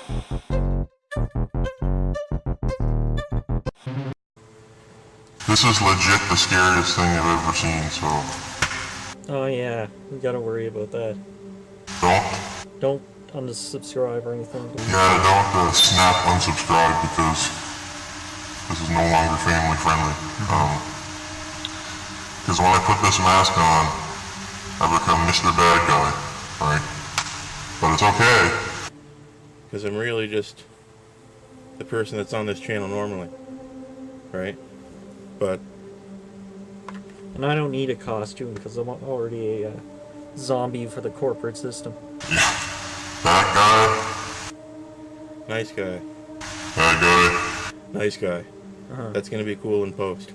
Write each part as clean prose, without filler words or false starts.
This is legit the scariest thing I've ever seen, so... Oh yeah, you gotta worry about that. Don't unsubscribe or anything. Yeah, don't snap unsubscribe because this is no longer family friendly. Because when I put this mask on, I become Mr. Bad Guy, right? But it's okay. Because I'm really just the person that's on this channel normally, right? But... And I don't need a costume because I'm already a zombie for the corporate system. Yeah. That guy. Nice guy. That guy. Nice guy. That's gonna be cool in post.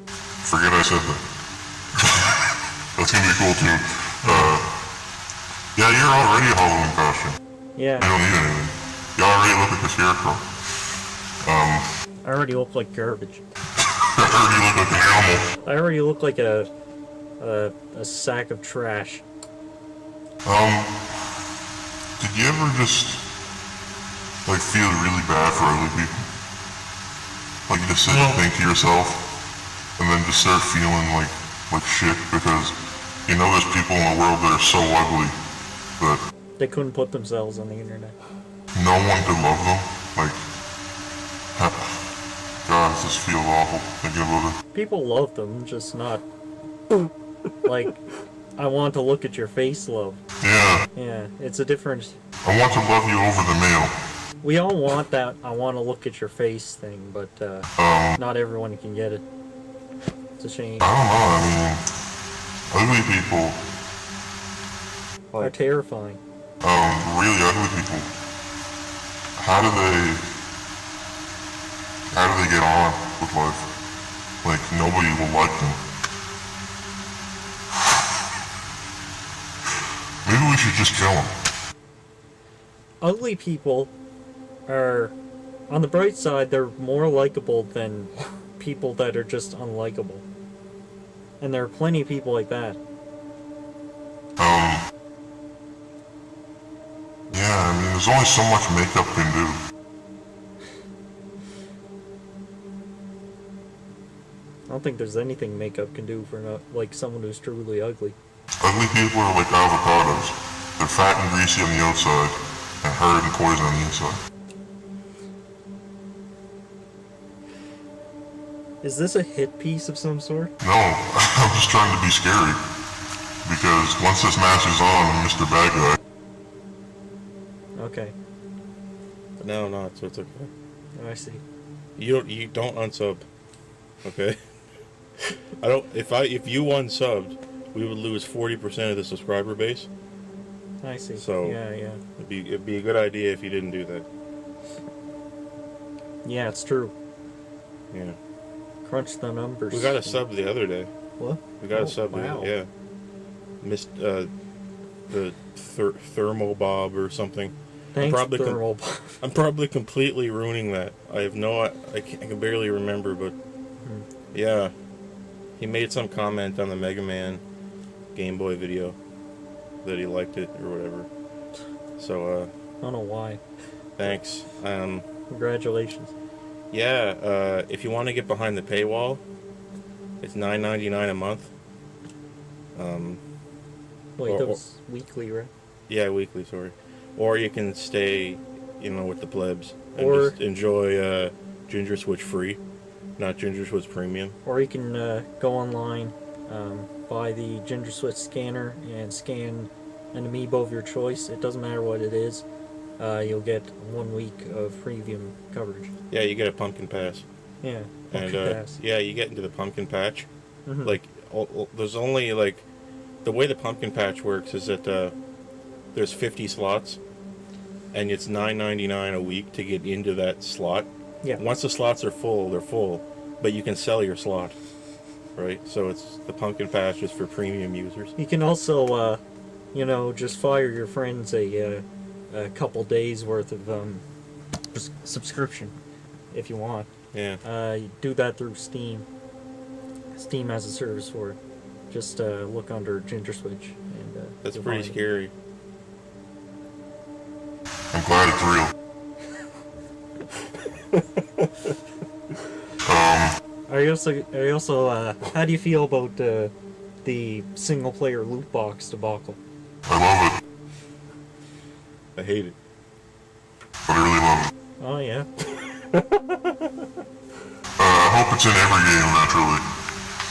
Forget I said that. That's gonna be cool too. Yeah, you're already a Halloween costume. Yeah. You don't need anything. You already look like a scarecrow. I already look like garbage. I already look like an animal. I already look like a sack of trash. Did you ever just, like, feel really bad for other people? Like, you just sit and think to yourself, and then just start feeling like shit because you know there's people in the world that are so ugly that... They couldn't put themselves on the internet. No one could love them. Like, God, this feels awful thinking about it. People love them, just not like, I want to look at your face love. Yeah. Yeah, it's a different... I want to love you over the mail. We all want that I want to look at your face thing, but not everyone can get it. It's a shame. I don't know, I mean, ugly people... are terrifying. Really ugly people. How do they get on with life? Like, nobody will like them. Maybe we should just kill them. Ugly people are, on the bright side, they're more likable than people that are just unlikable. And there are plenty of people like that. Yeah, I mean, there's only so much makeup can do. I don't think there's anything makeup can do for like someone who's truly ugly. Ugly people are like avocados. They're fat and greasy on the outside, and hard and poison on the inside. Is this a hit piece of some sort? No, I'm just trying to be scary. Because once this mask is on, I'm Mr. Bad Guy. Okay. No, so it's okay. Oh, I see. You don't unsub. Okay? If you unsubbed, we would lose 40% of the subscriber base. I see. So yeah. It'd be a good idea if you didn't do that. Yeah, it's true. Yeah. Crunch the numbers. We got a sub the other day. What? We got a sub wow. Yeah. Missed the Thermal Bob or something. Thanks, Thermal Bob. I'm probably completely ruining that. I can barely remember, but yeah. He made some comment on the Mega Man Game Boy video that he liked it or whatever. So I don't know why. Thanks. Congratulations. Yeah, if you want to get behind the paywall, it's $9.99 a month. Wait, that was weekly, right? Yeah, weekly, sorry. Or you can stay, with the plebs and or just enjoy GingerSwitch free, not GingerSwitch premium. Or you can go online, buy the GingerSwitch scanner and scan an amiibo of your choice. It doesn't matter what it is. You'll get 1 week of premium coverage. Yeah, you get a pumpkin pass. Yeah, pass. Yeah, you get into the pumpkin patch. Like, there's only the way the pumpkin patch works is that there's 50 slots, and it's $9.99 a week to get into that slot. Yeah. Once the slots are full, they're full, but you can sell your slot, right? So it's the pumpkin patch is for premium users. You can also, just fire your friends a couple days worth of subscription if you want. Yeah. You do that through Steam. Steam has a service for it. Just look under GingerSwitch. And that's pretty scary. I'm glad it's real. I also, how do you feel about the single-player loot box debacle? I love it, I hate it. but I really love it. Oh yeah. I hope it's in every game eventually.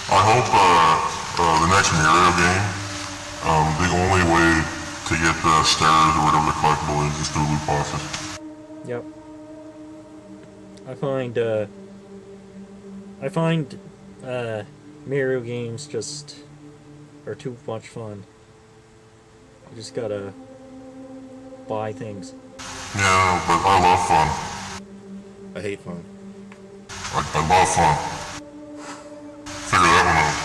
I hope the next Mario game, the only way to get the stars or whatever the collectible is through loot boxes. Yep. I find Mario games just are too much fun. You just gotta buy things. Yeah, but I love fun. I hate fun. I love fun. Figure that one out.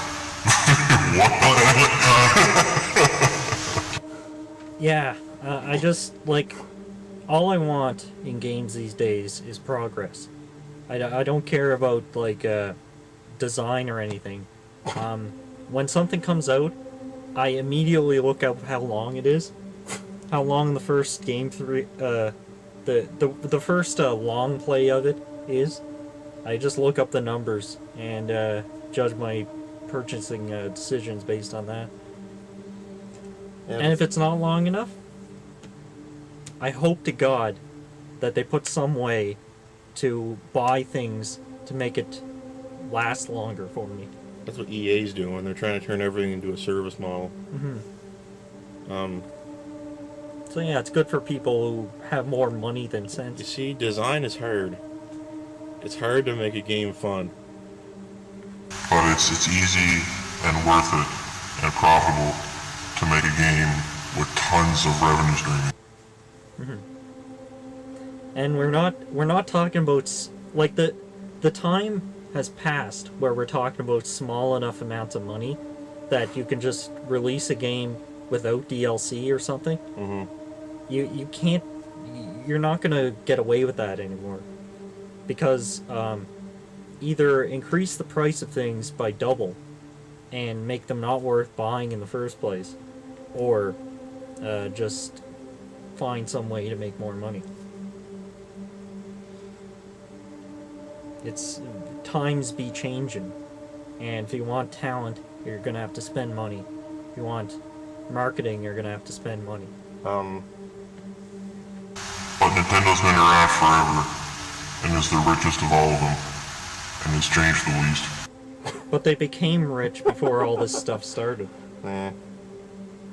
Yeah, I just, like, all I want in games these days is progress. I don't care about, like, design or anything. When something comes out, I immediately look up how long it is. How long the first game the first long play of it is. I just look up the numbers and judge my purchasing decisions based on that. Yeah, And if it's not long enough, I hope to God that they put some way to buy things to make it last longer for me. that's what EA's doing. They're trying to turn everything into a service model. So yeah, it's good for people who have more money than You sense. see, design is hard. It's hard to make a game fun. But it's easy and worth it and profitable to make a game with tons of revenue streaming. And we're not talking about like the time has passed where we're talking about small enough amounts of money that you can just release a game without DLC or something. You can't. You're not gonna get away with that anymore, because either increase the price of things by double and make them not worth buying in the first place, or just find some way to make more money. It's times be changing, and if you want talent, you're gonna have to spend money. If you want marketing, you're gonna have to spend money. But Nintendo's been around forever and is the richest of all of them and has changed the least. But they became rich before all this stuff started. Eh.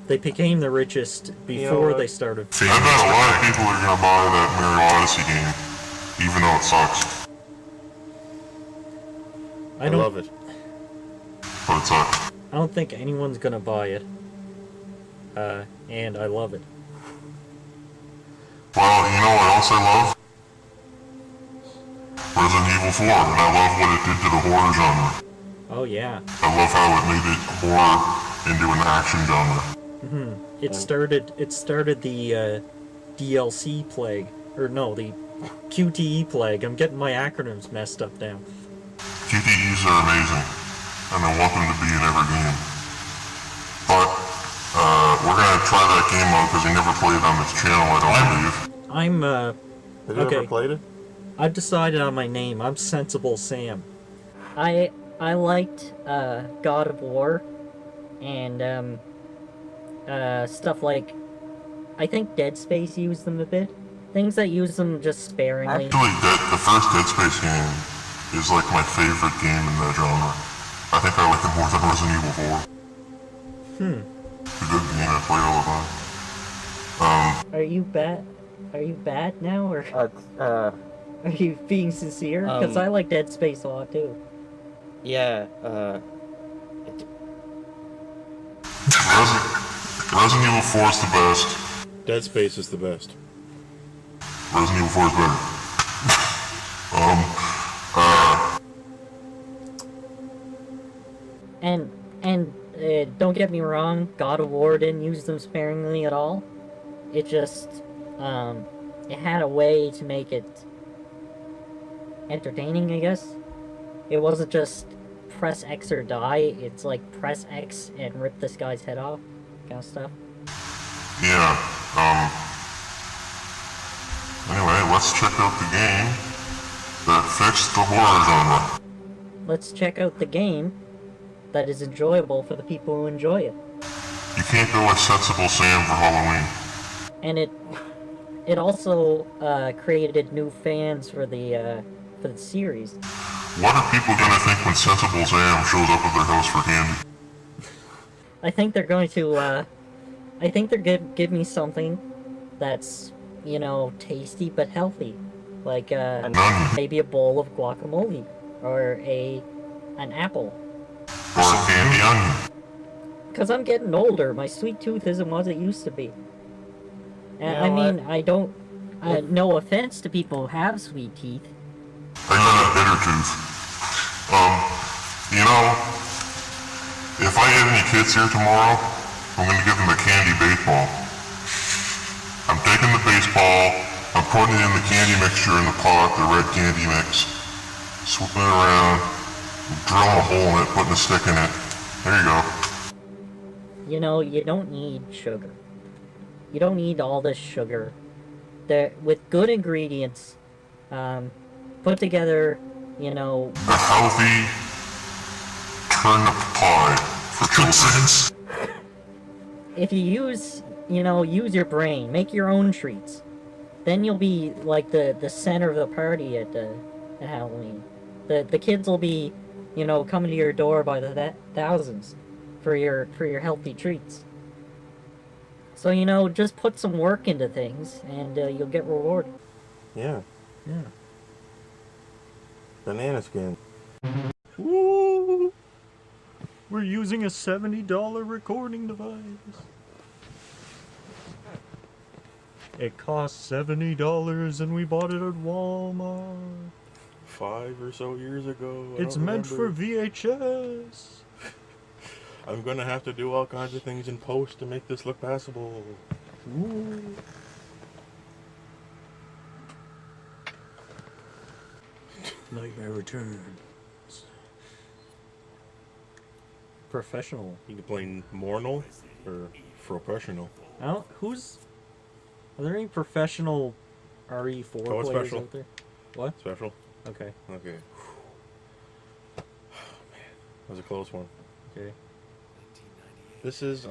They became the richest before they started. I bet a lot of people are going to buy that Mario Odyssey game, even though it sucks. I love it. But it sucks. I don't think anyone's gonna buy it. And I love it. Well, you know what else I love? Resident Evil 4, and I love what it did to the horror genre. Oh yeah. I love how it made it horror into an action genre. It started the DLC plague, or no, the QTE plague. I'm getting my acronyms messed up now. QTEs are amazing, and I want them to be in every game. But we're gonna try that game out because we never played on this channel, I don't believe. I'm Have you Okay. ever played it? I've decided on my name. I'm Sensible Sam. I liked God of War and stuff like, I think Dead Space used them a bit. Things that use them just sparingly. Actually, the first Dead Space game is like my favorite game in that genre. I think I like it more than Resident Evil 4. It's a good game, I play all the time. Are you bad? Are you bad now, or are you being sincere? Because I like Dead Space a lot too. Yeah, Resident Evil 4 is the best. Dead Space is the best. Resident Evil 4 is better. and don't get me wrong, God of War didn't use them sparingly at all. It just, it had a way to make it entertaining, I guess. It wasn't just press X or die, it's like press X and rip this guy's head off, kind of stuff. Yeah, anyway, let's check out the game. that fits the horror genre. Let's check out the game that is enjoyable for the people who enjoy it. You can't go with Sensible Sam for Halloween. And it also created new fans for the series. What are people gonna think when Sensible Sam shows up at their house for candy? I think they're going to give me something that's, you know, tasty but healthy, like maybe a bowl of guacamole or an apple. Or a candy onion. Because I'm getting older, my sweet tooth isn't what it used to be. And You know, I mean, I don't. No offense to people who have sweet teeth. I got a bitter tooth. You know, if I have any kids here tomorrow, I'm gonna give them a candy baseball. I'm taking the baseball, I'm putting it in the candy mixture in the pot, the red candy mix, swooping it around, drilling a hole in it, putting a stick in it. There you go. You know, you don't need sugar. You don't need all this sugar. With good ingredients, put together, you know... A healthy turnip pie for children. If you use your brain, make your own treats, then you'll be like the center of the party at Halloween. The kids will be, you know, coming to your door by the thousands for your healthy treats. So, you know, just put some work into things, and you'll get rewarded. Yeah. Yeah. Banana skin. Woo! We're using a $70 recording device. It cost $70 and we bought it at Walmart. 5 or so years ago. It's meant for VHS. I'm gonna have to do all kinds of things in post to make this look passable. Ooh. Nightmare returns. Professional. You can play normal or professional. I don't. Are there any professional RE4 Oh, it's players special. out there? What? Special? Okay. Okay. Oh, man. That was a close one. Okay. This is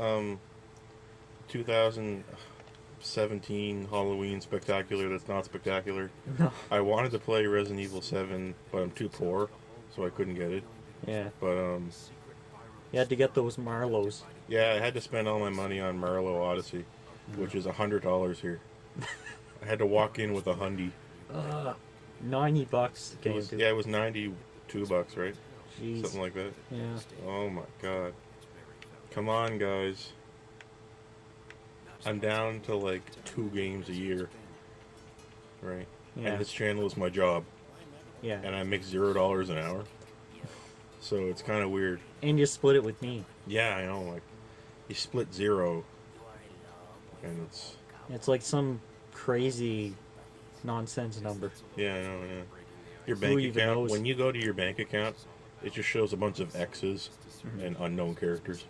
2017 Halloween spectacular that's not spectacular. No. I wanted to play Resident Evil 7, but I'm too poor, so I couldn't get it. Yeah. But You had to get those Marlows. yeah, I had to spend all my money on Marlowe Odyssey, which is $100 here. I had to walk in with a hundy. $90 came to. Yeah, it was $92, right? Jeez. Something like that. Yeah. Oh my god. Come on, guys. I'm down to like 2 games a year. Right? Yeah. And this channel is my job. Yeah. And I make $0 an hour. So it's kind of weird. And you split it with me. Yeah, I know. Like, you split 0. And It's like some crazy nonsense number. yeah, I know, yeah. Your Who bank even account, knows? when you go to your bank account, it just shows a bunch of X's and unknown characters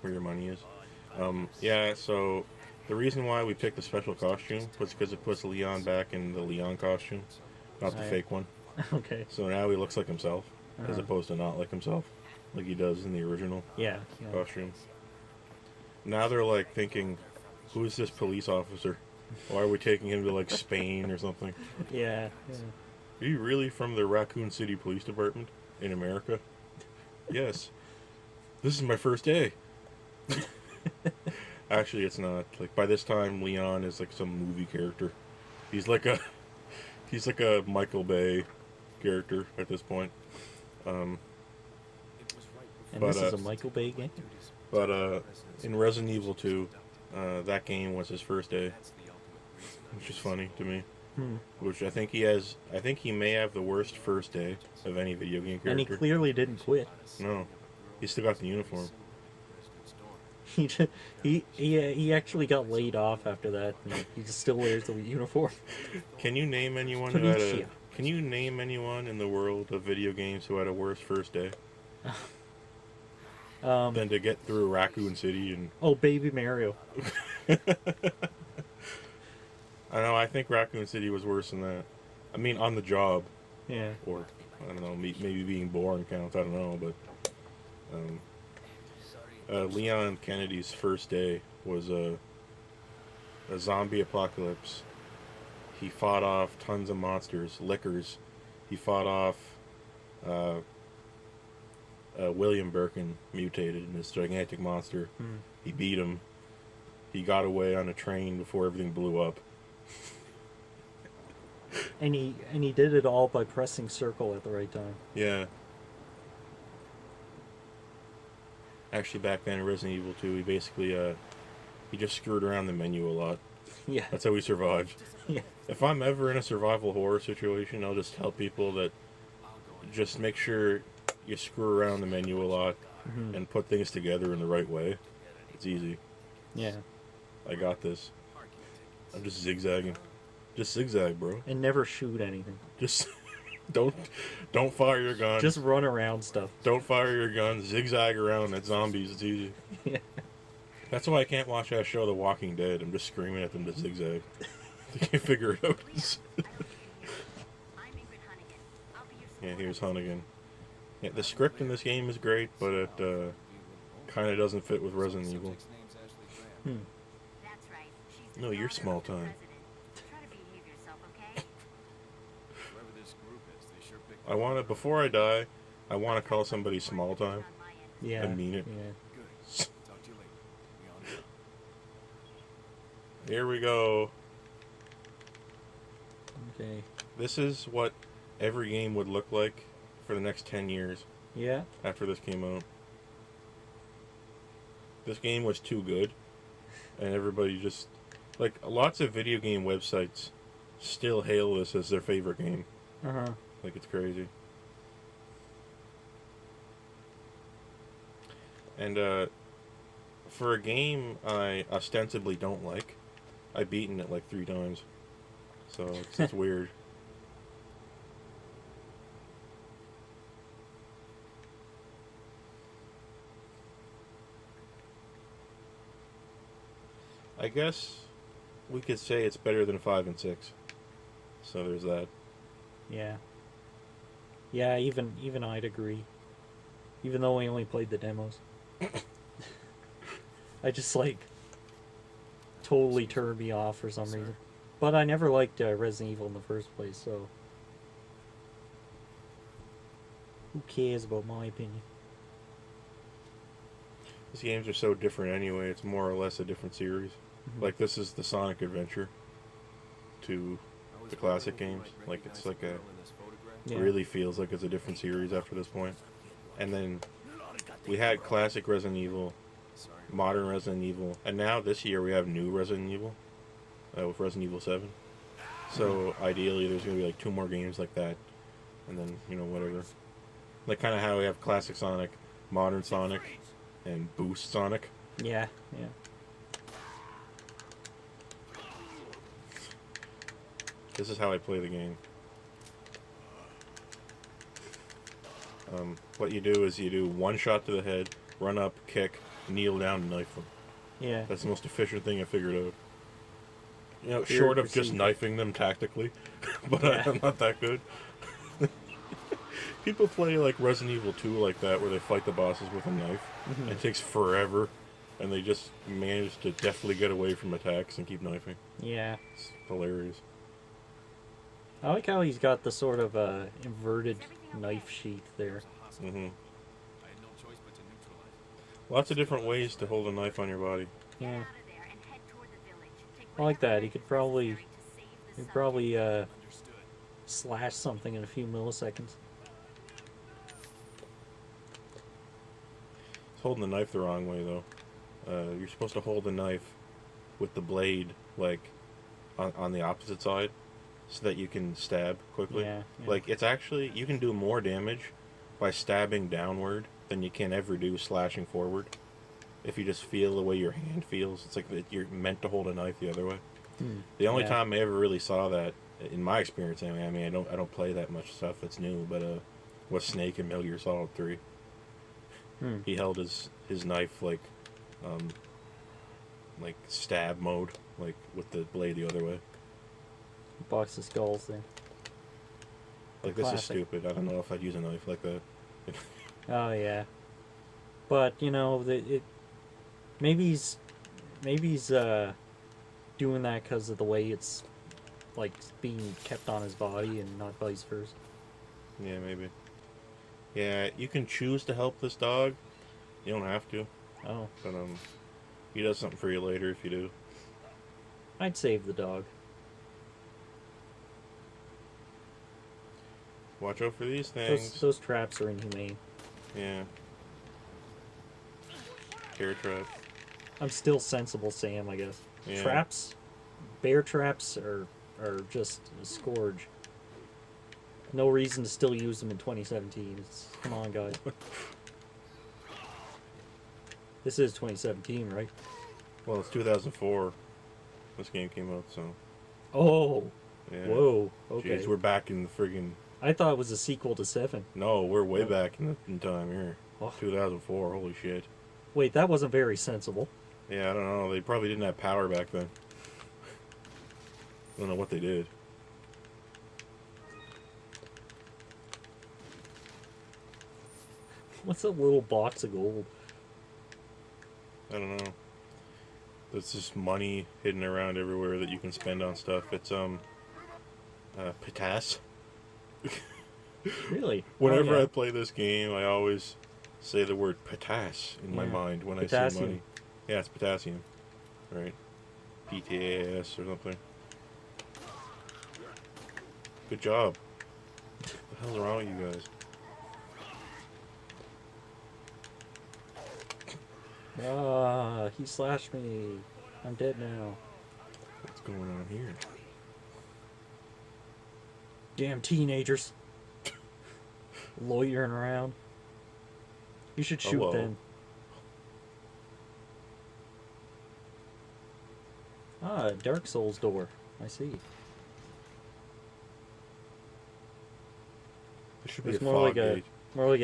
where your money is. Yeah, so the reason why we picked the special costume was because it puts Leon back in the Leon costume, not the Right. fake one. Okay. So now he looks like himself, as opposed to not like himself, like he does in the original Yeah. costume. Now they're like thinking, who is this police officer? Why are we taking him to like Spain or something? Yeah. Are you really from the Raccoon City Police Department in America? Yes. This is my first day. Actually, it's not. Like, by this time, Leon is like some movie character. He's like a Michael Bay character at this point. And But, this is a Michael Bay game? But in Resident Evil 2, that game was his first day, which is funny to me. Which I think he has. I think he may have the worst first day of any video game character. And he clearly didn't quit. No, he still got the uniform. He actually got laid off after that. And he just still wears the uniform. Can you name anyone who had a? Tunisia. Can you name anyone in the world of video games who had a worse first day than to get through Raccoon City and? Oh, Baby Mario. I know. I think Raccoon City was worse than that. I mean, on the job, Yeah. Or, I don't know, maybe being boring counts, I don't know, but... Leon Kennedy's first day was a zombie apocalypse. He fought off tons of monsters, lickers. He fought off William Birkin, mutated in this gigantic monster. He beat him. He got away on a train before everything blew up. And he did it all by pressing circle at the right time. Yeah. Actually, back then in Resident Evil 2, he basically, he just screwed around the menu a lot. Yeah. That's how he survived. Yeah. If I'm ever in a survival horror situation, I'll just tell people that just make sure you screw around the menu a lot and put things together in the right way. It's easy. Yeah. I got this. I'm just zigzagging. Just zigzag, bro. And never shoot anything. Just don't fire your gun. Just run around stuff. Don't fire your gun. Zigzag around at zombies. It's easy. Yeah. That's why I can't watch that show, The Walking Dead. I'm just screaming at them to zigzag. They can't figure it out. Yeah, here's Hunnigan. Yeah, the script in this game is great, but it kind of doesn't fit with Resident Evil. No, you're small time. I want to, before I die, I want to call somebody small time. Yeah. I mean it. Yeah. Here we go. Okay. This is what every game would look like for the next 10 years Yeah. after this came out. This game was too good, and everybody just... Like, lots of video game websites still hail this as their favorite game. Uh-huh. Like, it's crazy. And, for a game I ostensibly don't like, I've beaten it like 3 times. So, it's weird. I guess we could say it's better than 5 and 6. So there's that. Yeah. Yeah, even I'd agree. Even though we only played the demos. I just like totally turned me off for some reason. But I never liked Resident Evil in the first place, so who cares about my opinion? These games are so different anyway, it's more or less a different series. Like, this is the Sonic adventure to the classic games. Like, it's like a... Yeah. really feels like it's a different series after this point. And then we had classic Resident Evil, modern Resident Evil, and now this year we have new Resident Evil with Resident Evil 7. So ideally there's going to be like 2 more games like that, and then, you know, whatever. Like kind of how we have classic Sonic, modern Sonic, and Boost Sonic. Yeah, yeah. This is how I play the game. What you do is you do 1 shot to the head, run up, kick, kneel down, and knife them. Yeah. That's the most efficient thing I figured out. You know, Very short of just procedure. knifing them tactically, but Yeah. I'm not that good. People play like Resident Evil 2 like that, where they fight the bosses with a knife. And it takes forever, and they just manage to deftly get away from attacks and keep knifing. Yeah. It's hilarious. I like how he's got the sort of inverted knife sheath there. hmm Lots of different ways to hold a knife on your body. Yeah. I like that. He could probably slash something in a few milliseconds. It's holding the knife the wrong way, though. You're supposed to hold the knife with the blade, like, on the opposite side, so that you can stab quickly. Yeah, yeah. Like, it's actually, you can do more damage by stabbing downward than you can ever do slashing forward. If you just feel the way your hand feels, it's like that you're meant to hold a knife the other way. The only Yeah. time I ever really saw that, in my experience, I mean, I don't play that much stuff that's new, but was Snake in Metal Gear Solid 3. He held his knife like stab mode, like with the blade the other way. Box of skulls there. Like, this is Classic. stupid. I don't know if I'd use a knife like that. Oh yeah, but you know, maybe he's doing that because of the way it's like being kept on his body and not vice versa. Yeah, maybe. Yeah, you can choose to help this dog. You don't have to. Oh, But, he does something for you later if you do. I'd save the dog. Watch out for these things. Those traps are inhumane. Yeah. Bear trap. I'm still sensible, Sam. I guess Yeah. traps, bear traps are just a scourge. No reason to still use them in 2017. Come on, guys. This is 2017, right? Well, it's 2004. This game came out, so. Oh, Yeah. whoa. Okay. Jeez, we're back in the friggin'. I thought it was a sequel to 7. No, we're way back in time here. Oh. 2004. Holy shit. Wait, that wasn't very sensible. Yeah, I don't know. They probably didn't have power back then. I don't know what they did. What's a little box of gold? I don't know. There's just money hidden around everywhere that you can spend on stuff. It's patasse. Really? Whenever Oh, yeah. I play this game, I always say the word patasse in my Yeah. mind when I see Potassium. money. Yeah, it's potassium, right? PTAS or something. Good job. What the hell's wrong with you guys? Ah, he slashed me. I'm dead now. What's going on here? Damn teenagers. Loitering around. You should shoot Hello. them. Ah, Dark Souls door. I see. There should be It's a more fog like a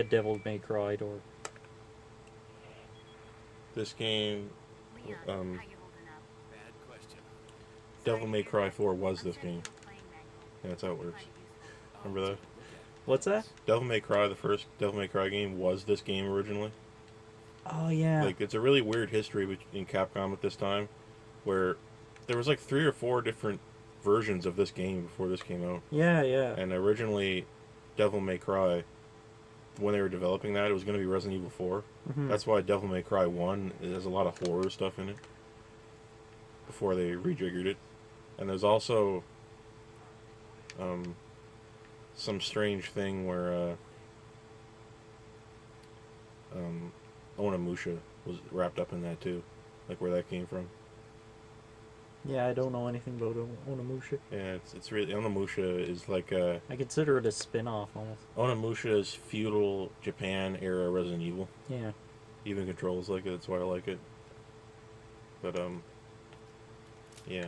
gate. Devil May Cry door. This game, Leon, um, how you holding up? Bad question. Devil May Cry 4 was this game. Yeah, that's how it works. Remember that? What's that? Devil May Cry, the first Devil May Cry game, was this game originally. Oh yeah. Like, it's a really weird history in Capcom at this time, where there was like 3 or 4 different versions of this game before this came out. Yeah, yeah. And originally, Devil May Cry, when they were developing that, it was going to be Resident Evil 4. Mhm. That's why Devil May Cry 1 has a lot of horror stuff in it, before they rejiggered it. And there's also some strange thing where Onimusha was wrapped up in that too, like where that came from. Yeah, I don't know anything about Onimusha. Yeah, it's really, Onimusha is like a I consider it a spin-off almost. Onimusha is feudal Japan era Resident Evil. Yeah. Even controls like it. That's why I like it. But yeah,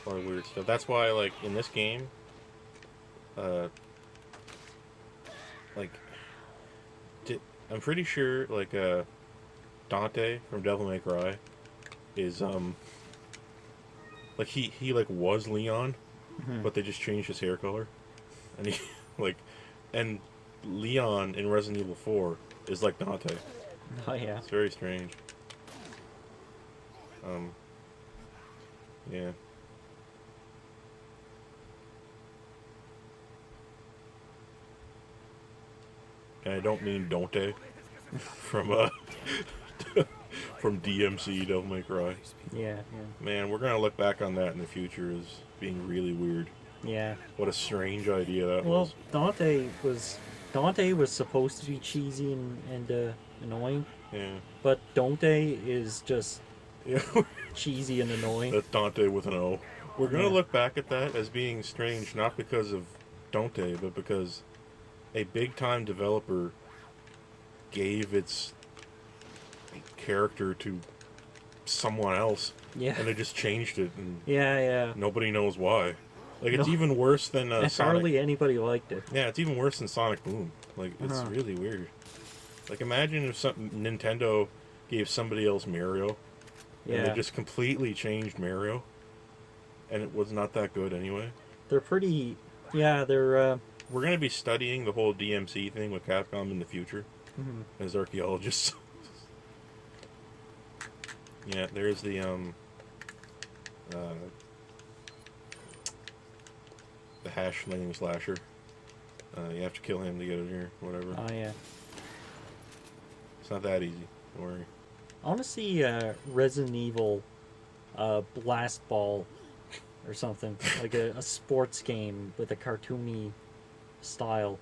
a lot of weird stuff. That's why, like, in this game, like, I'm pretty sure, like, Dante from Devil May Cry is like he like was Leon, Mhm. but they just changed his hair color, and he like, and Leon in Resident Evil 4 is like Dante. Oh yeah. It's very strange. Yeah. And I don't mean Dante from from DMC Devil May Cry. Yeah, Man, we're gonna look back on that in the future as being really weird. yeah. What a strange idea that Well, was. Dante was supposed to be cheesy and annoying, Yeah. but Dante is just Yeah. cheesy and annoying. That's Dante with an O. We're gonna Yeah. look back at that as being strange, not because of Dante, but because a big-time developer gave its character to someone else, Yeah. and they just changed it, and Yeah, yeah. nobody knows why. Like, it's No. even worse than And Sonic. hardly anybody liked it. Yeah, it's even worse than Sonic Boom. Like, it's Uh-huh. really weird. Like, imagine if Nintendo gave somebody else Mario, and Yeah. they just completely changed Mario, and it was not that good anyway. They're pretty. Yeah, they're we're gonna be studying the whole DMC thing with Capcom in the future as archaeologists. Yeah, there's the hash slinging slasher. You have to kill him to get it here, whatever. Oh yeah. It's not that easy. Don't worry. I want to see Resident Evil Blast Ball or something. Like a sports game with a cartoony style.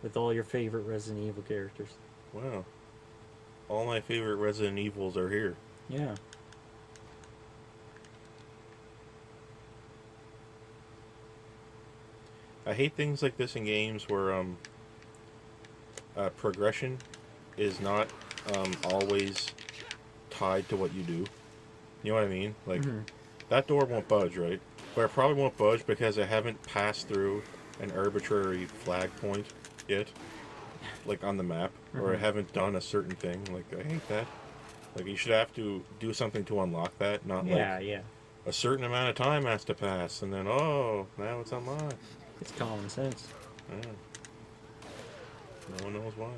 With all your favorite Resident Evil characters. Wow. All my favorite Resident Evils are here. Yeah. I hate things like this in games where progression is not always tied to what you do. You know what I mean? Like, that door won't budge, right? But it probably won't budge because I haven't passed through an arbitrary flag point yet. Like, on the map. Or I haven't done a certain thing. Like, I hate that. Like, you should have to do something to unlock that, not like Yeah. a certain amount of time has to pass, and then, oh, now it's unlocked. It's common sense. Yeah. No one knows why.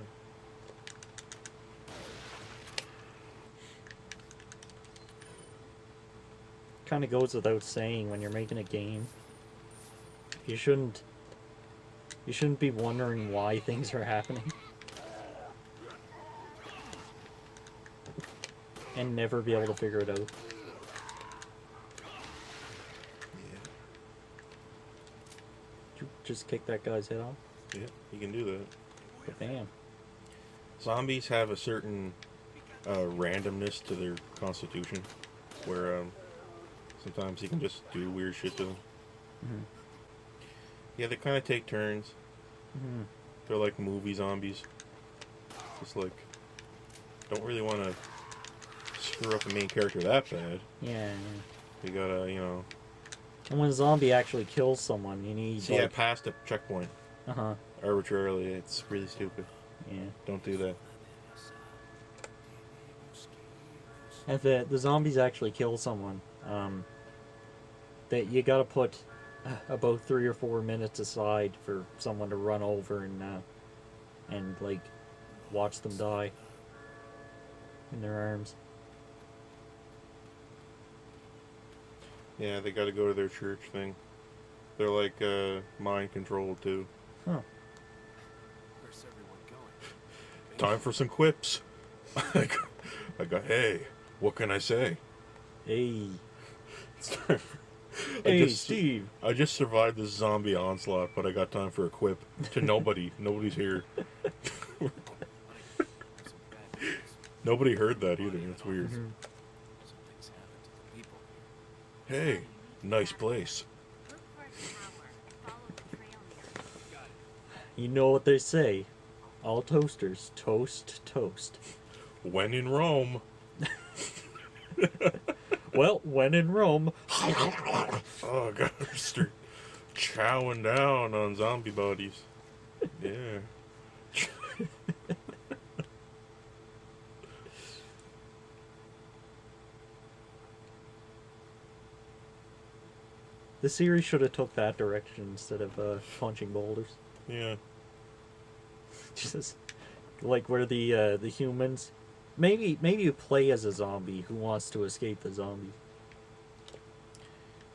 Kind of goes without saying when you're making a game. You shouldn't be wondering why things are happening. And never be able to figure it out. Yeah. Did you just kick that guy's head off? Yeah, you can do that. But damn. Zombies have a certain randomness to their constitution, where sometimes you can just do weird shit to them. Yeah, they kind of take turns. They're like movie zombies. Just like, don't really want to screw up the main character that bad. Yeah. You gotta, you know. And when a zombie actually kills someone, you need. See, I passed a checkpoint Uh-huh. arbitrarily. It's really stupid. Yeah. Don't do that. If the zombies actually kill someone, that you gotta put about 3 or 4 minutes aside for someone to run over and like watch them die in their arms. Yeah, they gotta go to their church thing. They're like mind controlled too. Huh. Where's everyone going? Time for some quips. I got, hey, what can I say? Hey. I Hey, just- Steve. I just survived this zombie onslaught, but I got time for a quip to nobody. Nobody's here. Some bad news. Nobody heard that either. That's weird. Something's happened to the people here. Hey, nice place. Look for a tower. Follow the trail near it. You know what they say. All toasters toast toast. When in Rome. Well, when in Rome. Oh god, start chowing down on zombie bodies. Yeah. The series should have took that direction instead of punching boulders. Yeah. Just like where the humans, maybe you play as a zombie who wants to escape the zombies.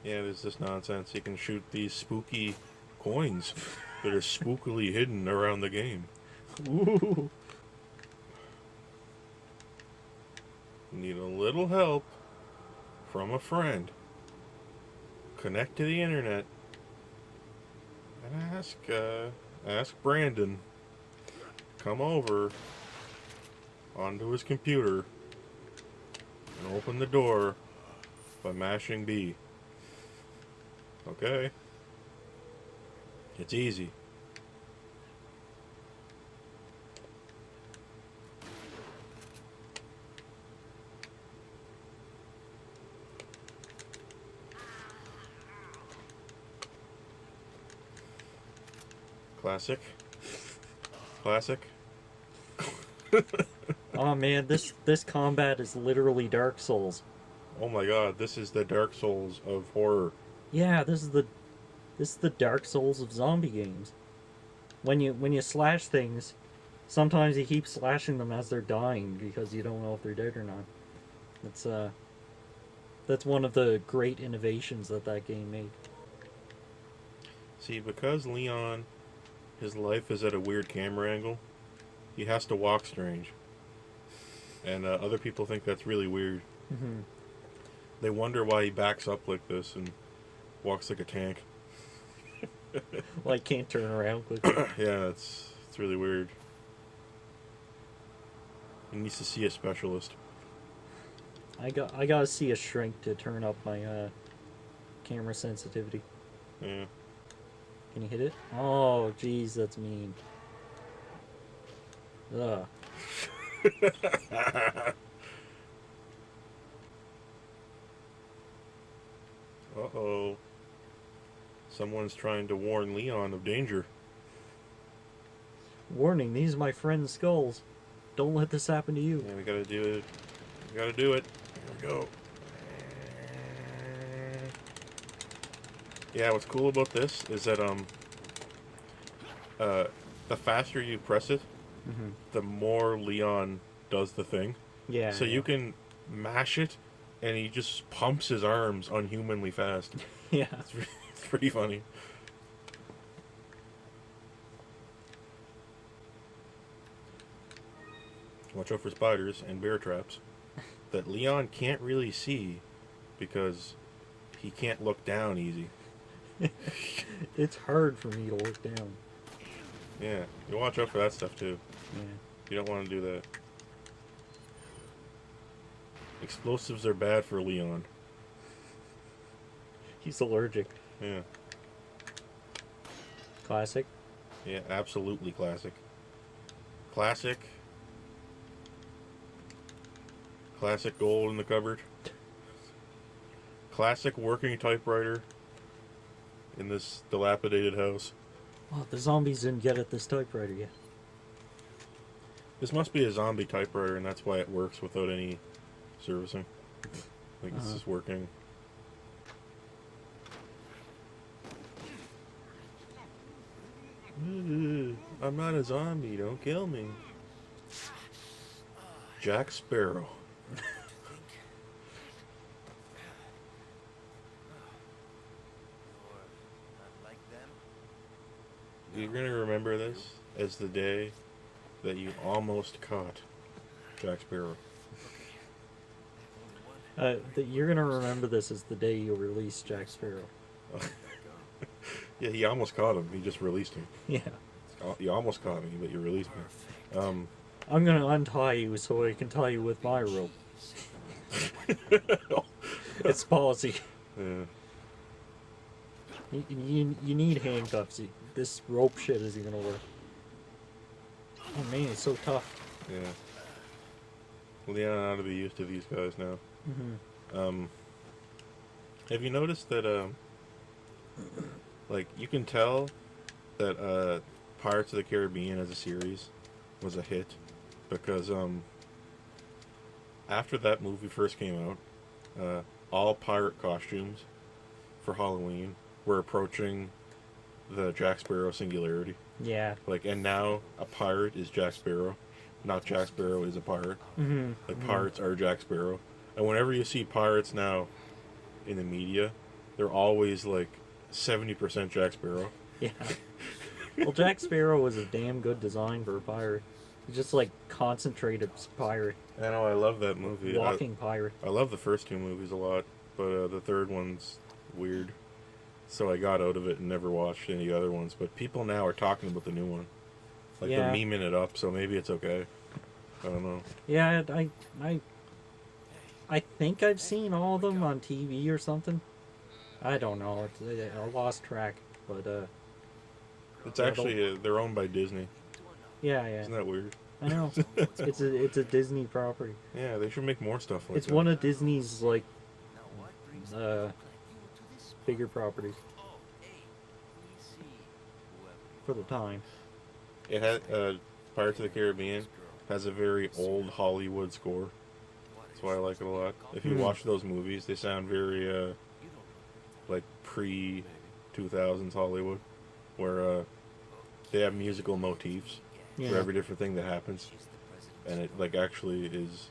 Yeah, there's this nonsense. You can shoot these spooky coins that are spookily hidden around the game. Ooh. You need a little help from a friend. Connect to the internet and ask Brandon. Come over onto his computer and open the door by mashing B. Okay? It's easy. Classic. Classic. Oh man, this combat is literally Dark Souls. Oh my god, this is the Dark Souls of horror. Yeah, this is the This is the Dark Souls of zombie games. When you slash things, sometimes you keep slashing them as they're dying because you don't know if they're dead or not. That's one of the great innovations that game made. See, because Leon, his life is at a weird camera angle, he has to walk strange. And other people think that's really weird. Mm-hmm. They wonder why he backs up like this and walks like a tank. Like can't turn around quickly. Yeah, it's really weird. He needs to see a specialist. I gotta see a shrink to turn up my camera sensitivity. Yeah. Can you hit it? Oh, jeez, that's mean. Ugh. Uh-oh. Someone's trying to warn Leon of danger. Warning, these are my friend's skulls. Don't let this happen to you. Yeah, we gotta do it. We gotta do it. Here we go. Yeah, what's cool about this is that the faster you press it, Mm-hmm. the more Leon does the thing. Yeah. So you can mash it, and he just pumps his arms unhumanly fast. Yeah. It's pretty funny. Watch out for spiders and bear traps that Leon can't really see because he can't look down easy. It's hard for me to look down. Yeah, you watch out for that stuff too. Yeah. You don't want to do that. Explosives are bad for Leon. He's allergic. Yeah. Classic. Yeah, absolutely classic. Classic. Classic gold in the cupboard. Classic working typewriter in this dilapidated house. Oh, the zombies didn't get at this typewriter yet. This must be a zombie typewriter, and that's why it works without any servicing. Like it's just working. I'm not a zombie, don't kill me. Jack Sparrow. You're gonna remember this as the day that you almost caught Jack Sparrow. You're gonna remember this as the day you release Jack Sparrow. Yeah, he almost caught him. He just released him. Yeah. You almost caught me, but you released me. I'm gonna untie you so I can tie you with my rope. It's policy. Yeah. You need handcuffs. This rope shit isn't gonna work. Oh man, it's so tough. Yeah. Leon ought to be used to these guys now. Mm-hmm. Have you noticed that, like, you can tell that, Pirates of the Caribbean as a series was a hit because, after that movie first came out, all pirate costumes for Halloween were approaching the Jack Sparrow singularity. Yeah. Like, and now a pirate is Jack Sparrow, not Jack Sparrow is a pirate. Mm-hmm. Like, pirates are Jack Sparrow. And whenever you see pirates now in the media, they're always like 70% Jack Sparrow. Yeah. Well, Jack Sparrow was a damn good design for a pirate. He's just like concentrated pirate, I know, I love that movie. walking pirate. I love the first two movies a lot, but the third one's weird. So I got out of it and never watched any other ones. But people now are talking about the new one. Like, Yeah. they're memeing it up, so maybe it's okay. I don't know. Yeah, I think I've seen all of them on TV or something. I don't know. I lost track, but It's actually, they're owned by Disney. yeah. Isn't that weird? I know. It's a Disney property. Yeah, they should make more stuff like It's that. one of Disney's like bigger properties for the time. It had Pirates of the Caribbean has a very old Hollywood score. That's why I like it a lot. If you watch those movies, they sound very like pre 2000s Hollywood, where they have musical motifs Yeah. for every different thing that happens, and it like actually is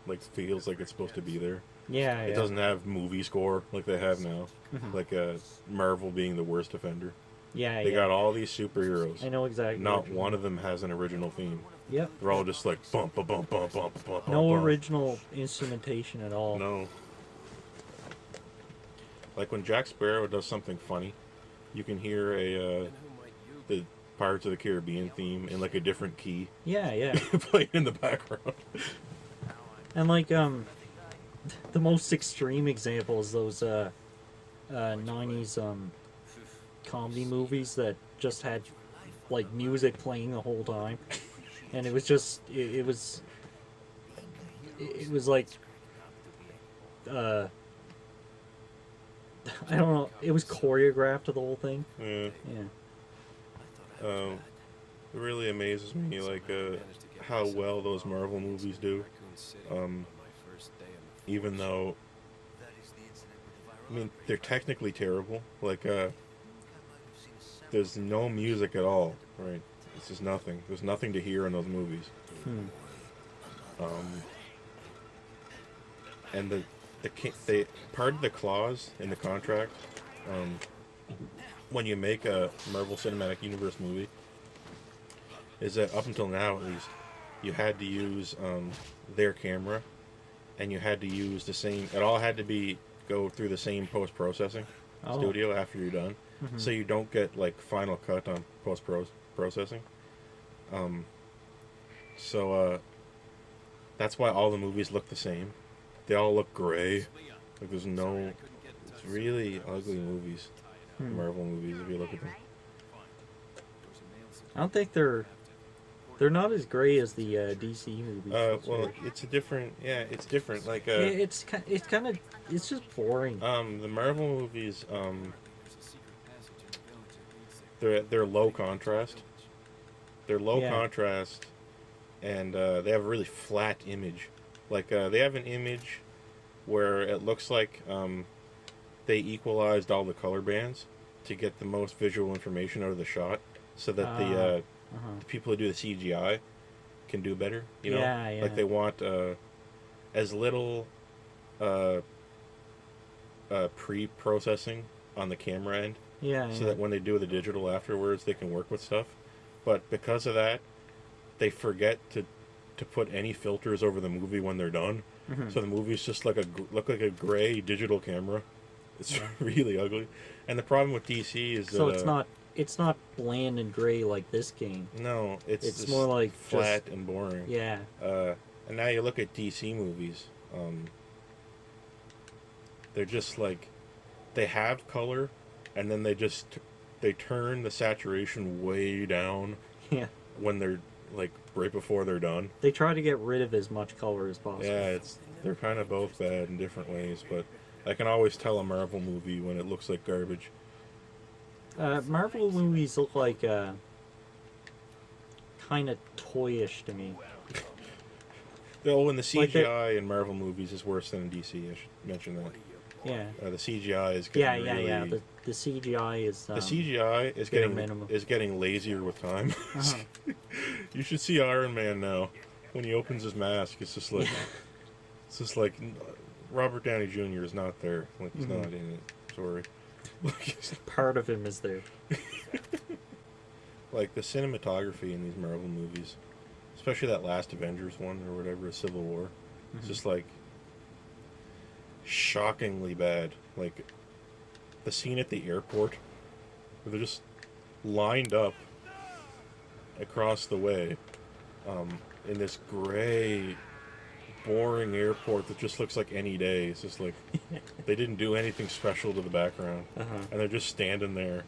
like feels like it's supposed to be there. Yeah, It yeah. doesn't have movie score like they have now, Mhm. like Marvel being the worst offender. Yeah, They yeah. got all these superheroes. I know exactly. Not what you one mean. of them has an original theme. Yep. They're all just like bump, bump, bump, bump, bump, bump. No bump. original instrumentation at all. No. Like when Jack Sparrow does something funny, you can hear the Pirates of the Caribbean theme in like a different key Yeah, yeah. playing in the background. And like the most extreme example is those 90s comedy movies that just had like music playing the whole time, and it was just it was like I don't know, it was choreographed to the whole thing. Yeah. Yeah. It really amazes me like how well those Marvel movies do. Even though, I mean, they're technically terrible. Like, there's no music at all, right? It's just nothing. There's nothing to hear in those movies. And they part of the clause in the contract, when you make a Marvel Cinematic Universe movie, is that up until now at least, you had to use their camera, and you had to use the same. It all had to go through the same post processing studio after you're done, so you don't get like Final Cut on post processing. So that's why all the movies look the same. They all look gray. Like there's no. It's really ugly movies. Marvel movies, if you look at them. I don't think they're not as gray as the DC movies. Well, it's a different. Yeah, it's different. Like it's kind of it's just boring. the Marvel movies, they're low contrast. They're low Yeah. contrast, and they have a really flat image. Like they have an image where it looks like they equalized all the color bands to get the most visual information out of the shot, so that the people who do the CGI can do better. You know, Yeah, yeah. like they want as little pre-processing on the camera end, Yeah, so yeah. that when they do the digital afterwards, they can work with stuff. But because of that, they forget to put any filters over the movie when they're done. So the movie's just like look like a gray digital camera. It's really ugly. And the problem with DC is So that it's not bland and gray like this game. no, it's It's just more like flat and boring. Yeah. And now you look at DC movies, they're just like they have color, and then they turn the saturation way down Yeah. when they're like right before they're done. They try to get rid of as much color as possible. Yeah, they're kind of both bad in different ways, but I can always tell a Marvel movie when it looks like garbage. Marvel movies look like kind of toyish to me. Oh, and the Like CGI in Marvel movies is worse than in DC. I should mention that. Yeah. The CGI is Yeah, getting yeah, really, yeah. The CGI is The CGI is bare minimum. getting lazier with time. You should see Iron Man now. When he opens his mask, it's just like Robert Downey Jr. is not there. Like he's not in it. Sorry. part of him is there. Like the cinematography in these Marvel movies, especially that last Avengers one or whatever, Civil War, it's just like shockingly bad. Like the scene at the airport where they're just lined up across the way in this gray, boring airport that just looks like any day. It's just like they didn't do anything special to the background, and they're just standing there,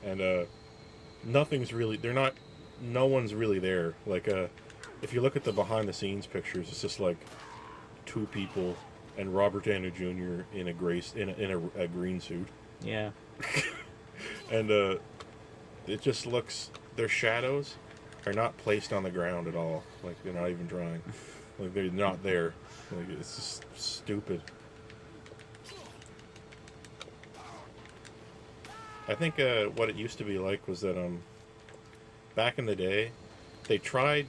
and nothing's really. No one's really there. Like if you look at the behind the scenes pictures, it's just like two people and Robert Downey Jr. in a green suit. Yeah. And it just looks, their shadows are not placed on the ground at all. Like they're not even drawing. Like they're not there. Like it's just stupid. I think what it used to be like was that back in the day, they tried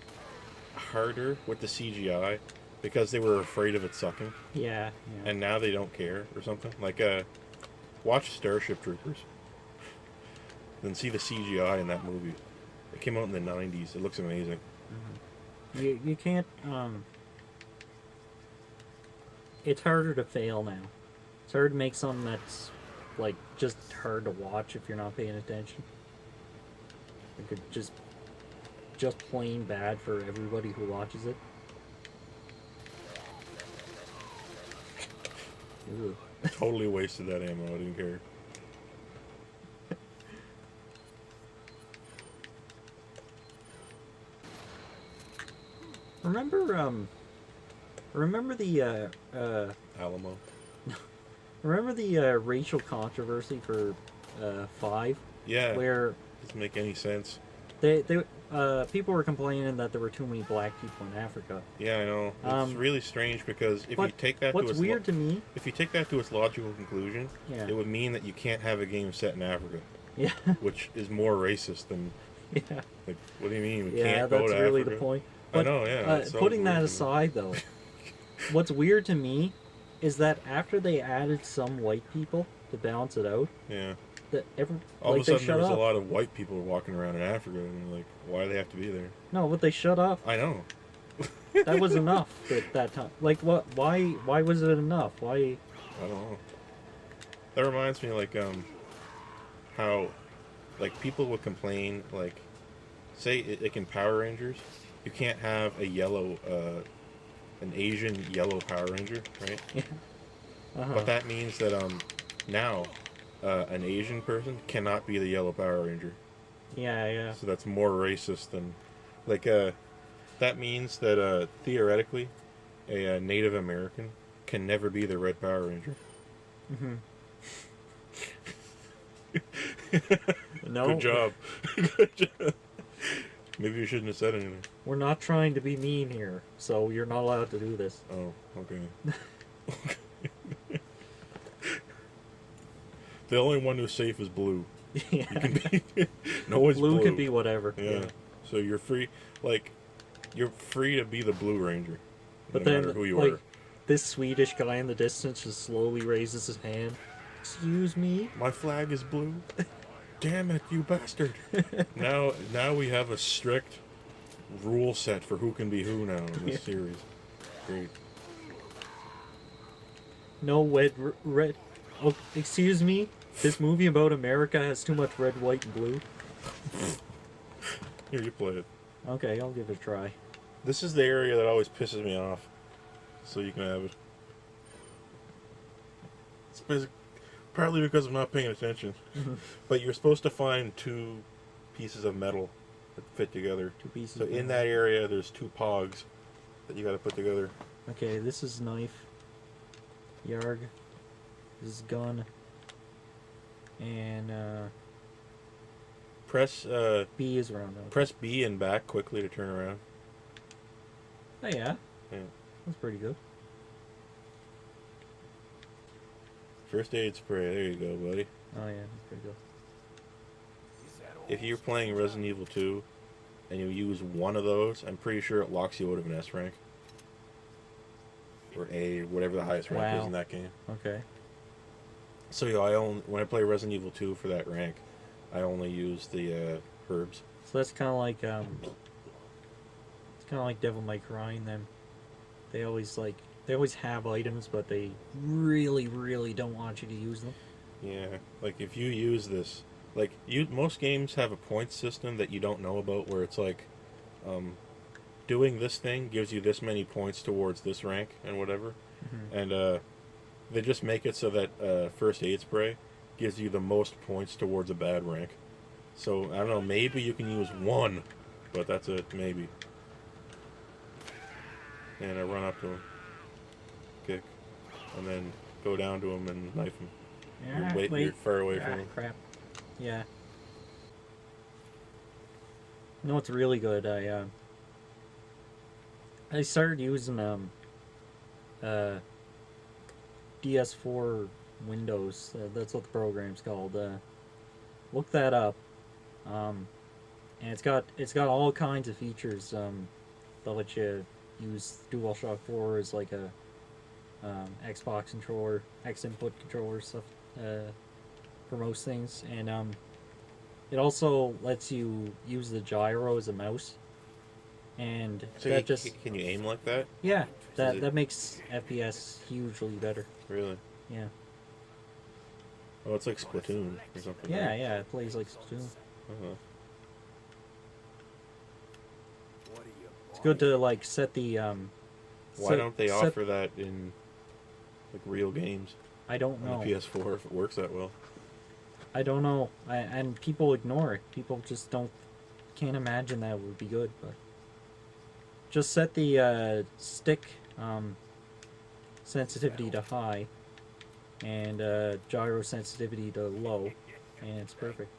harder with the CGI because they were afraid of it sucking, Yeah, yeah. and now they don't care or something. Like watch Starship Troopers, then see the CGI in that movie. It came out in the '90s. It looks amazing. You can't it's harder to fail now. It's hard to make something that's like just hard to watch if you're not paying attention. It could just plain bad for everybody who watches it. Ugh. Totally wasted that ammo. I didn't care. Remember the Alamo. remember the racial controversy for 5, Yeah. where Doesn't make any sense. they people were complaining that there were too many black people in Africa. Yeah, I know. It's really strange because if you take that to What's its weird to me, if you take that to its logical conclusion, Yeah. it would mean that you can't have a game set in Africa, yeah, which is more racist than yeah, like. What do you mean? We yeah, can't go that's to really Africa? the point. I know, yeah. It's so Putting weird that to me. aside, though, what's weird to me is that after they added some white people to balance it out, Yeah. that All like of a they sudden, shut there was up. a lot of white people walking around in Africa, and like, why do they have to be there? No, but they shut up. I know. That was enough at that time. Like, what? Why was it enough? Why? I don't know. That reminds me, like, how, like, people would complain, like, say, like in Power Rangers, you can't have a yellow, an Asian yellow Power Ranger, right? Yeah. Uh-huh. But that means that, now, an Asian person cannot be the yellow Power Ranger. Yeah, yeah. So that's more racist than, like, that means that, theoretically, a Native American can never be the Red Power Ranger. No, Good job. Good job. Maybe you shouldn't have said anything. we're not trying to be mean here, so you're not allowed to do this. Oh, okay. The only one who's safe is Blue. Yeah. You can be, no one's Blue Blue. can be whatever. Yeah. So you're free, like, you're free to be the Blue Ranger. But no then, matter who you like, are. this Swedish guy in the distance just slowly raises his hand. Excuse me? My flag is blue. Damn it, you bastard! Now we have a strict rule set for who can be who now in this series. Great. No red. Oh, excuse me? This movie about America has too much red, white, and blue? Here, you play it. Okay, I'll give it a try. This is the area that always pisses me off. So you can have it. It's partly because I'm not paying attention. But you're supposed to find 2 pieces of metal that fit together. 2 pieces. So in that area, there's 2 pogs that you got to put together. Okay, this is knife. Yarg. This is gun. And, Press B is around now. press B and back quickly to turn around. Oh, yeah. Yeah. That's pretty good. First aid spray. There you go, buddy. Oh, yeah, that's pretty good. If you're playing Resident Evil 2 and you use one of those, I'm pretty sure it locks you out of an S rank. Or A, whatever the highest rank is Wow. in that game. Okay. So yeah, when I play Resident Evil 2 for that rank, I only use the herbs. So that's kind of like, it's kind of like Devil May Cry and them. They always have items, but they really, really don't want you to use them. Yeah, like if you use this, like most games have a point system that you don't know about, where it's like, doing this thing gives you this many points towards this rank and whatever, and they just make it so that first aid spray gives you the most points towards a bad rank. So I don't know, maybe you can use one, but that's it, maybe. And I run up to him, kick, and then go down to him and knife him. You're far away from him. Crap. Yeah. You know what's really good? I started using DS4 Windows. That's what the program's called. look that up. And it's got all kinds of features. They'll let you use DualShock 4 as like a Xbox controller, X input controller stuff for most things, and it also lets you use the gyro as a mouse. And So that just can you aim like that? yeah, it- that makes FPS hugely better. Really? Yeah, Oh, it's like Splatoon or something. yeah, right? yeah. It plays like Splatoon. Uh-huh. It's good to like set the Why set- don't they set- offer that in like real games I don't on know. the PS4 if it works that well? I don't know. And people ignore it. People just can't imagine that would be good. But just set the stick sensitivity to high and gyro sensitivity to low, and it's perfect.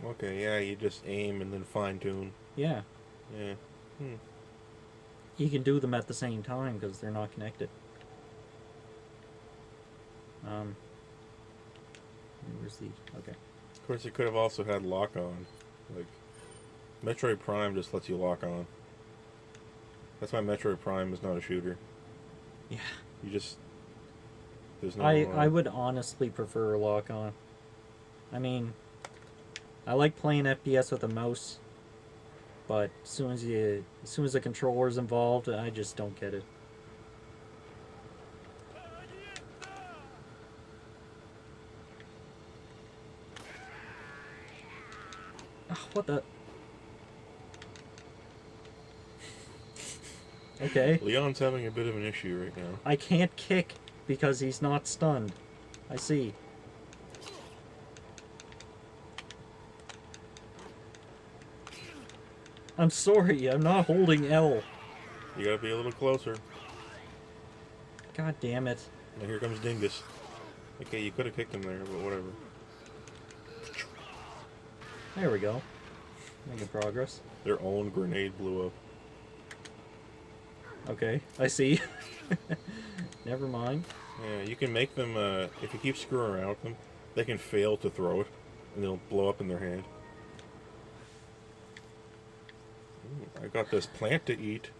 Okay, yeah, you just aim and then fine tune. Yeah, Yeah. you can do them at the same time because they're not connected. Where's the okay? Of course, it could have also had lock on. Like, Metroid Prime just lets you lock on. That's why Metroid Prime is not a shooter. Yeah. You just. There's no. I would honestly prefer lock on. I mean, I like playing FPS with a mouse, but as soon as the controller's involved, I just don't get it. What the? Okay. Leon's having a bit of an issue right now. I can't kick because he's not stunned. I see. I'm sorry, I'm not holding L. You gotta be a little closer. God damn it. Now here comes Dingus. Okay, you could have kicked him there, but whatever. There we go. Making progress. Their own grenade blew up. Okay, I see. Never mind. Yeah, you can make them, if you keep screwing around with them, they can fail to throw it, and they'll blow up in their hand. Ooh, I got this plant to eat.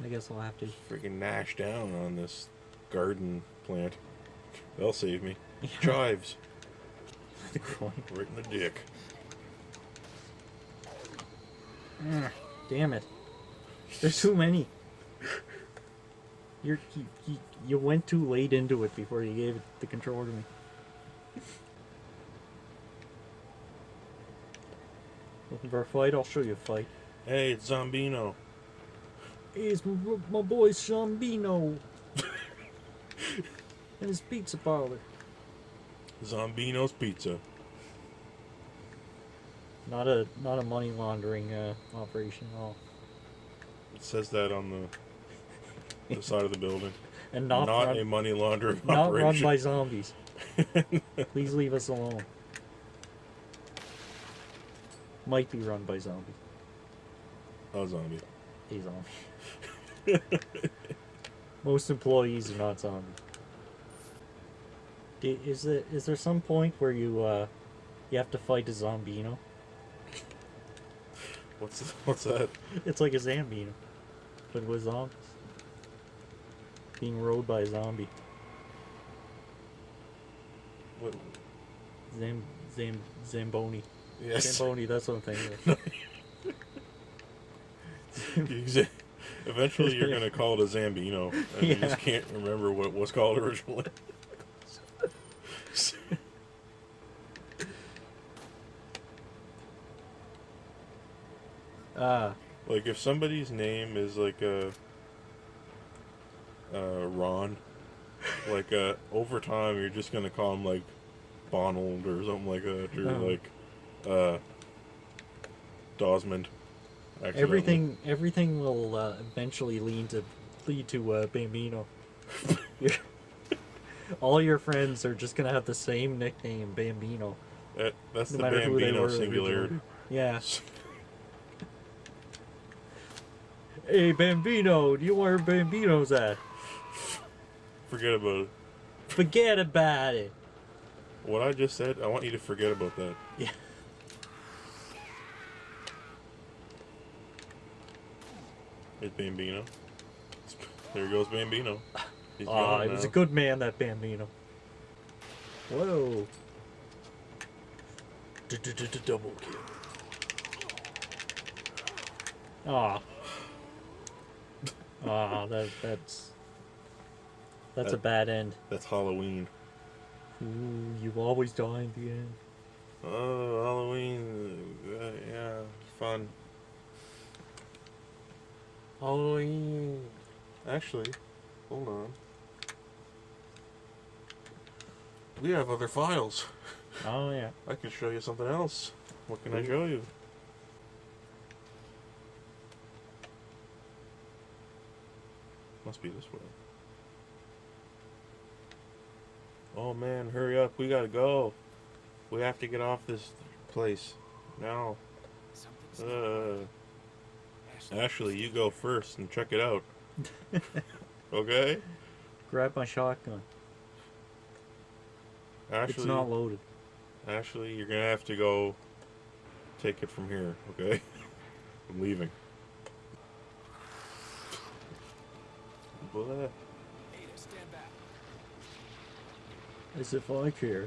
I guess I'll have to. Freaking gnash down on this garden plant. They'll save me. Yeah. Chives. The groin. Right in the dick. Damn it. There's too many. You went too late into it before you gave the controller to me. Looking for a fight? I'll show you a fight. Hey, it's Zombino. It's my boy Shambino. And his pizza parlor. Zombino's Pizza. Not a money laundering operation at all. It says that on the side of the building. And not a money laundering not operation. run by zombies. Please leave us alone. Might be run by zombies. A zombie. A zombie. Most employees are not zombies. Is there some point where you have to fight a zombino? What's that? It's like a Zambino, but with zombies. Being rode by a zombie. What? Zamboni. Yes. Zamboni, that's what I'm thinking of. Eventually, you're gonna call it a Zambino, and you just can't remember what it was called originally. Like if somebody's name is like Ron, like over time you're just gonna call him like Bonald or something like that, or like Dosmond. accidentally. Everything will eventually lead to Bambino. All your friends are just gonna have the same nickname, Bambino. That's No the matter who they Bambino were singularity. originally. Yeah. Hey, Bambino, do you know where Bambino's at? Forget about it. Forget about it. What I just said, I want you to forget about that. Yeah. It's Bambino. There goes Bambino. He's Ah, gone it was a now. good man, that Bambino. Whoa. Double kill. Ah. Ah, that's a bad end. That's Halloween. Ooh, you always die in the end. Oh, Halloween. Yeah, fun. Halloween. Actually, hold on. We have other files. Oh yeah. I can show you something else. What can I show you? Must be this way. Oh man, hurry up. We gotta go. We have to get off this place. Now. Something's Ashley, you go first and check it out. Okay? Grab my shotgun. Ashley, It's not loaded. Ashley, you're gonna have to go take it from here, okay? I'm leaving. Blah. Ada, stand back. As if I care.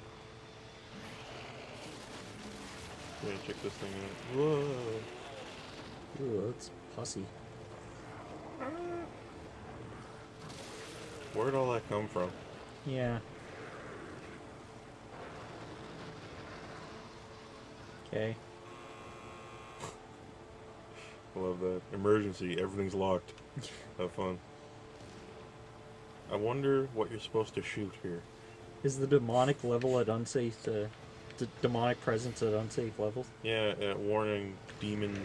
I'm gonna check this thing out. Whoa. Ooh, that's pussy. Where'd all that come from? Yeah. Okay. I love that. Emergency, everything's locked. Have fun. I wonder what you're supposed to shoot here. Is the demonic level at unsafe, demonic presence at unsafe levels? Yeah, warning, demon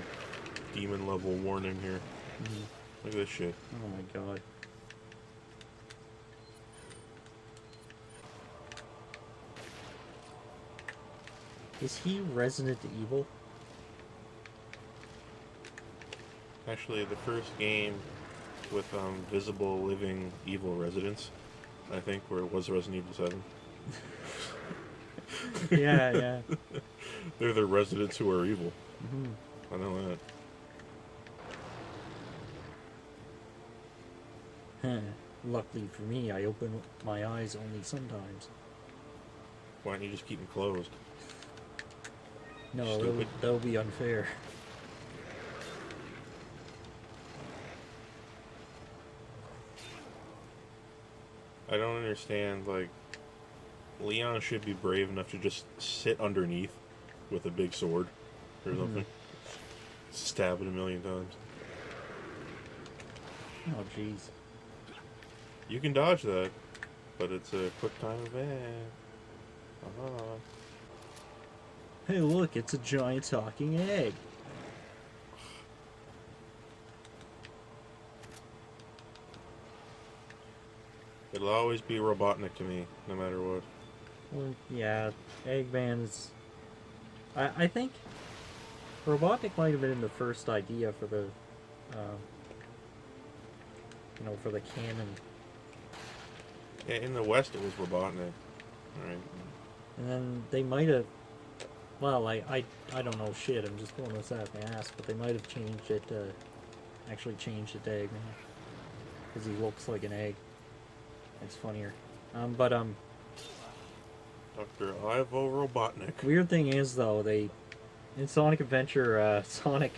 level warning here. Look at this shit. Oh my god. Is he Resident Evil? Actually, the first game with visible living evil residents, I think, where it was Resident Evil 7. Yeah, yeah. They're the residents who are evil. Mhm. I know that. Huh. Luckily for me, I open my eyes only sometimes. Why don't you just keep them closed? No, Stupid. that would be unfair. I don't understand, like, Leon should be brave enough to just sit underneath with a big sword or something. Stab it a million times. Oh, jeez. You can dodge that, but it's a quick time event. Uh-huh. Hey, look, it's a giant talking egg. It'll always be Robotnik to me, no matter what. Well, yeah, Eggman is... I think Robotnik might have been the first idea for the, for the canon. Yeah, in the West it was Robotnik. Alright. And then they might have... Well, I don't know shit, I'm just pulling this out of my ass, but they might have changed it, actually changed it to Eggman. Because he looks like an egg. It's funnier. Dr. Ivo Robotnik. Weird thing is, though, in Sonic Adventure, Sonic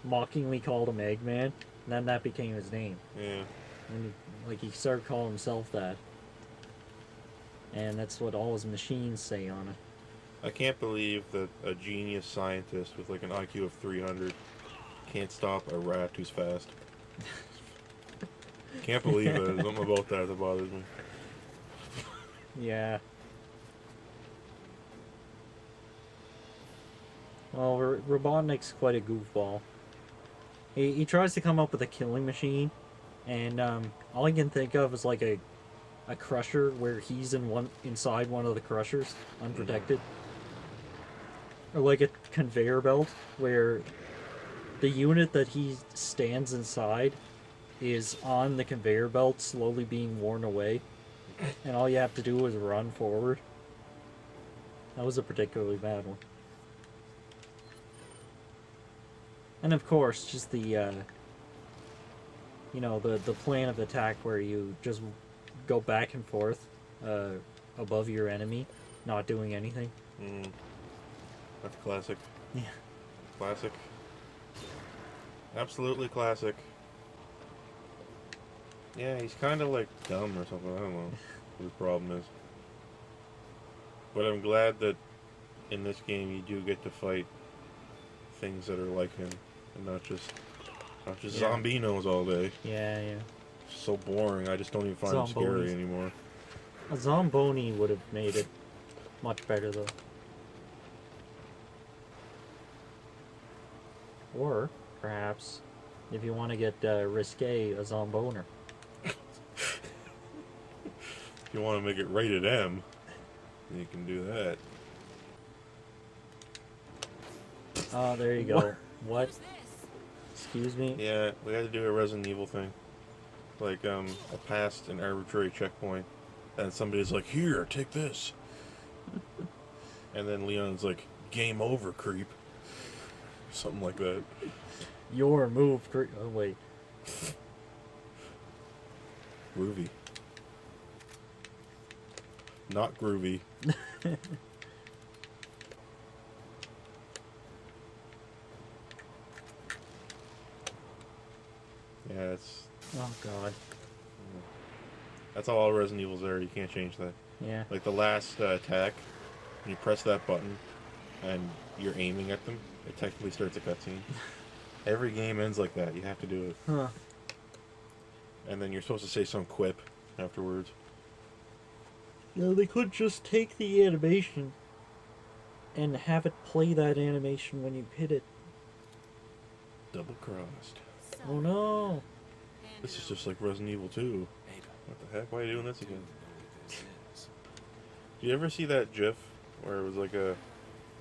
mockingly called him Eggman, and then that became his name. Yeah. And, he started calling himself that. And that's what all his machines say on it. I can't believe that a genius scientist with like an IQ of 300 can't stop a rat who's fast. Can't believe it. There's something about that bothers me. Yeah. Well, Robotnik's quite a goofball. He tries to come up with a killing machine, and all I can think of is like a crusher where he's inside one of the crushers, unprotected. Or like a conveyor belt where the unit that he stands inside is on the conveyor belt, slowly being worn away, and all you have to do is run forward. That was a particularly bad one. And of course, just the, you know, the plan of attack where you just go back and forth above your enemy, not doing anything. That's classic. Yeah. Classic. Absolutely classic. Yeah, he's kind of like dumb or something. I don't know what his problem is. But I'm glad that in this game you do get to fight things that are like him, and not just Yeah. zombinos all day. Yeah, yeah. So boring. I just don't even find them scary Zombonis. anymore. A Zomboni would have made it much better, though. Or, perhaps, if you want to get risque, a Zomboner. If you want to make it rated M, you can do that. Oh, there you go. What? Who's this? Excuse me? Yeah, we had to do a Resident Evil thing. Like, I passed an arbitrary checkpoint, and somebody's like, "Here, take this." And then Leon's like, "Game over, creep." Something like that. Your move. Oh, wait. Groovy. Not groovy. Yeah, Oh, God. that's how all Resident Evils are. You can't change that. Yeah. Like the last attack, when you press that button and you're aiming at them, it technically starts a cutscene. Every game ends like that. You have to do it. Huh. And then you're supposed to say some quip afterwards. You know, they could just take the animation and have it play that animation when you hit it. Double crossed. Oh, no. This is just like Resident Evil 2. Ada, What the heck? Why are you doing this again? this is. Do you ever see that GIF where it was like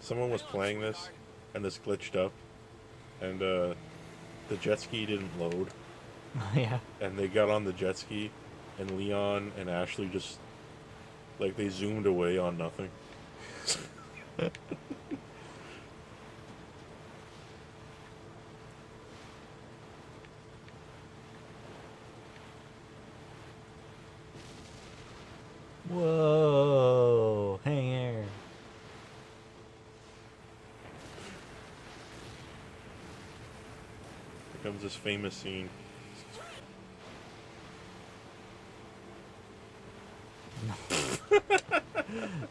someone was playing this and this glitched up and the jet ski didn't load Yeah. and they got on the jet ski and Leon and Ashley just like they zoomed away on nothing. Whoa. Hang here. Here comes this famous scene.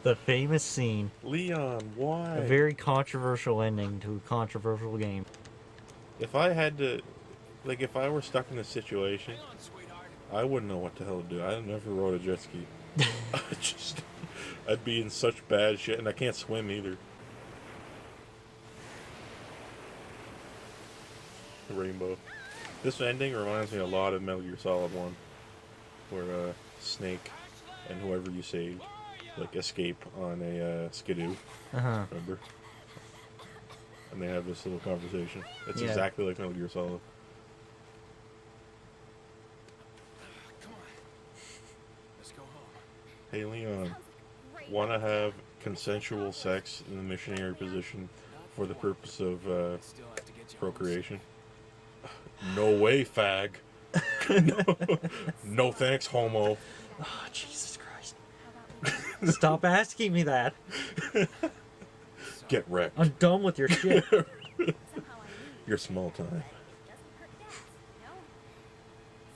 The famous scene. Leon, why? A very controversial ending to a controversial game. If I had to, like, if I were stuck in this situation, Hang on, sweetheart. I wouldn't know what the hell to do. I never rode a jet ski. I'd be in such bad shit, and I can't swim either. Rainbow. This ending reminds me a lot of Metal Gear Solid 1, where Snake and whoever you saved, like, escape on a skidoo. Uh-huh. Remember? And they have this little conversation. It's Yeah. exactly like Metal Gear Solid. Come on. Let's go home. Hey Leon, Great. want to have consensual sex in the missionary position for the purpose of Still have to get you procreation? No way, fag. No thanks, homo. Oh, Jesus Christ. How about we Stop asking me that. Get wrecked. I'm done with your shit. somehow I knew Your small time. doesn't hurt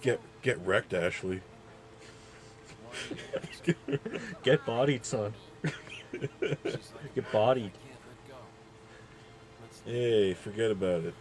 that, no? Get wrecked, Ashley. Get bodied, son. She's like, Get bodied. can't let go. Let's Hey, forget about it.